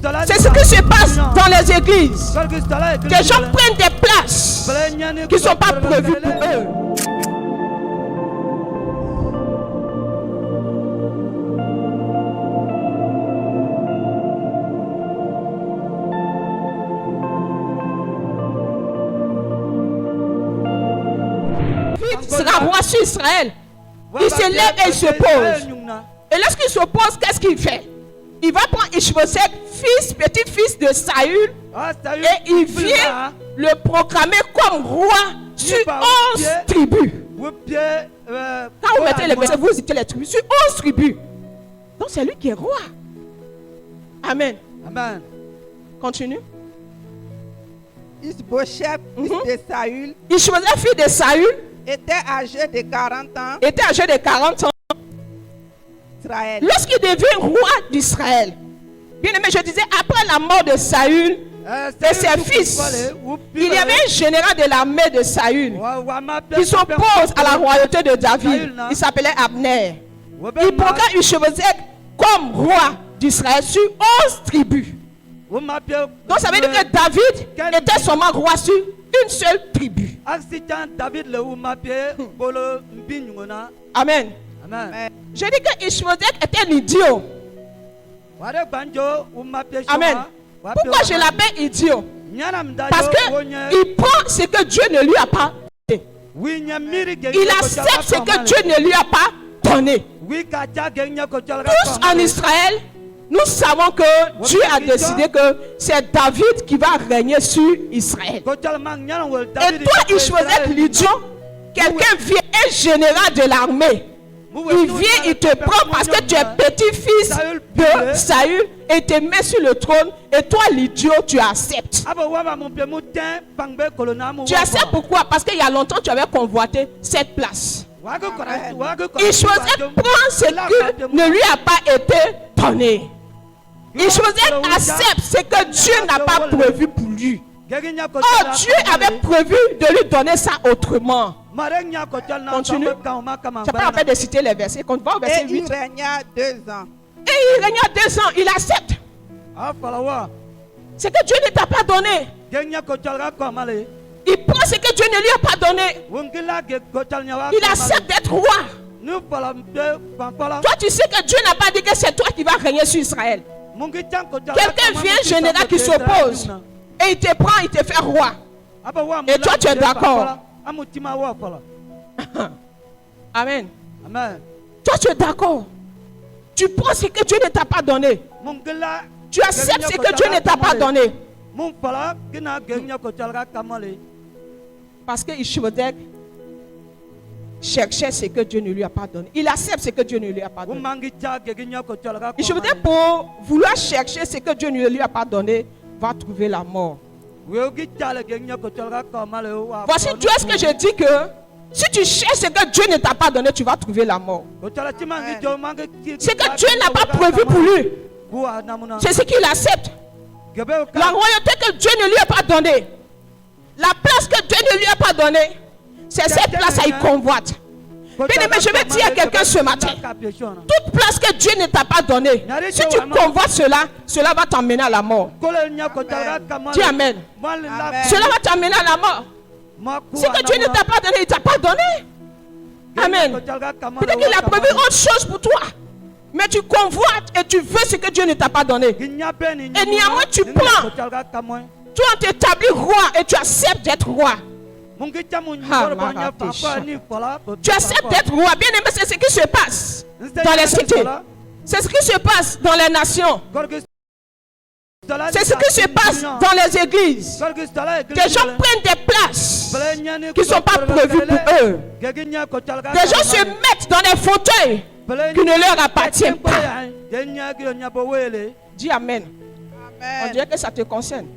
C'est ce qui se passe dans les églises. Les gens prennent des places qui ne sont pas prévues pour eux. David sera roi sur Israël. Il se lève et il se pose. Et lorsqu'il se pose, qu'est-ce qu'il fait? Il va prendre Ishbosheth, petit-fils de Saül, et il vient le proclamer comme roi sur 11 tribus. Quand vous mettez les versets, vous citez les tribus, sur 11 tribus. Donc c'est lui qui est roi. Amen. Amen. Continue. Ishbosheth, fils de Saül, Ishbosheth, fils de Saül, était âgé de 40 ans. Israël. Lorsqu'il devient roi d'Israël, bien aimé, je disais, après la mort de Saül et ses fils, il y avait un général de l'armée de Saül qui s'oppose à la royauté de David. Il s'appelait Abner. Il proclame Ishbosheth comme roi d'Israël sur 11 tribus. Donc ça veut dire que David était seulement roi sur une seule tribu. Amen. Je dis que Ishbosheth était un idiot. Amen. Pourquoi je l'appelle idiot? Parce qu'il prend ce que Dieu ne lui a pas donné. Il accepte ce que Dieu ne lui a pas donné. Tous en Israël, nous savons que Dieu a décidé que c'est David qui va régner sur Israël. Et toi, Ishbosheth, l'idiot, quelqu'un vient, un général de l'armée. Il vient, il te prend parce que tu es petit-fils de Saül et te met sur le trône. Et toi, l'idiot, tu acceptes. Tu acceptes pourquoi? Parce qu'il y a longtemps, tu avais convoité cette place. Ishbosheth prend ce qui ne lui a pas été donné. Ishbosheth accepte ce que Dieu n'a pas prévu pour lui. Oh, Dieu avait prévu de lui donner ça autrement. Continue. Je n'ai pas la peine de citer les versets. On va au verset 8. Il régna 2 ans. Et il régna 2 ans. Il accepte. Ce que Dieu ne t'a pas donné. Il prend ce que Dieu ne lui a pas donné. Il accepte d'être roi. Toi, tu sais que Dieu n'a pas dit que c'est toi qui vas régner sur Israël. Quelqu'un vient, général, qui s'oppose. Et il te prend, il te fait roi. Et toi, tu es d'accord. Amen. Toi, tu es d'accord. Tu prends ce que Dieu ne t'a pas donné. Tu acceptes ce que Dieu ne t'a pas donné. Parce que Ishbosheth cherchait ce que Dieu ne lui a pas donné. Il accepte ce que Dieu ne lui a pas donné. Ishbosheth, pour vouloir chercher ce que Dieu ne lui a pas donné, va trouver la mort. Voici tout ce que je dis que si tu cherches ce que Dieu ne t'a pas donné, tu vas trouver la mort. Ce que Dieu n'a pas prévu pour lui, c'est ce qu'il accepte. La royauté que Dieu ne lui a pas donnée, la place que Dieu ne lui a pas donnée, c'est cette place qu'il convoite. Bien aimé, je vais dire à quelqu'un ce matin, toute place que Dieu ne t'a pas donnée, si tu convoites cela, cela va t'emmener à la mort. Dis amen. Cela va t'emmener à la mort. Ce que Dieu ne t'a pas donné, il ne t'a pas donné. Amen. Peut-être qu'il a prévu autre chose pour toi. Mais tu convoites et tu veux ce que Dieu ne t'a pas donné. Et néanmoins, tu prends. Toi, on t'établit roi et tu acceptes d'être roi. Tu acceptes d'être roi. Bien aimé, c'est ce qui se passe dans les cités. C'est ce qui se passe dans les nations. C'est ce qui se passe dans les églises. Des gens prennent des places qui ne sont pas prévues pour eux. Des gens se mettent dans des fauteuils qui ne leur appartiennent pas. Dis amen. On dirait que ça te concerne.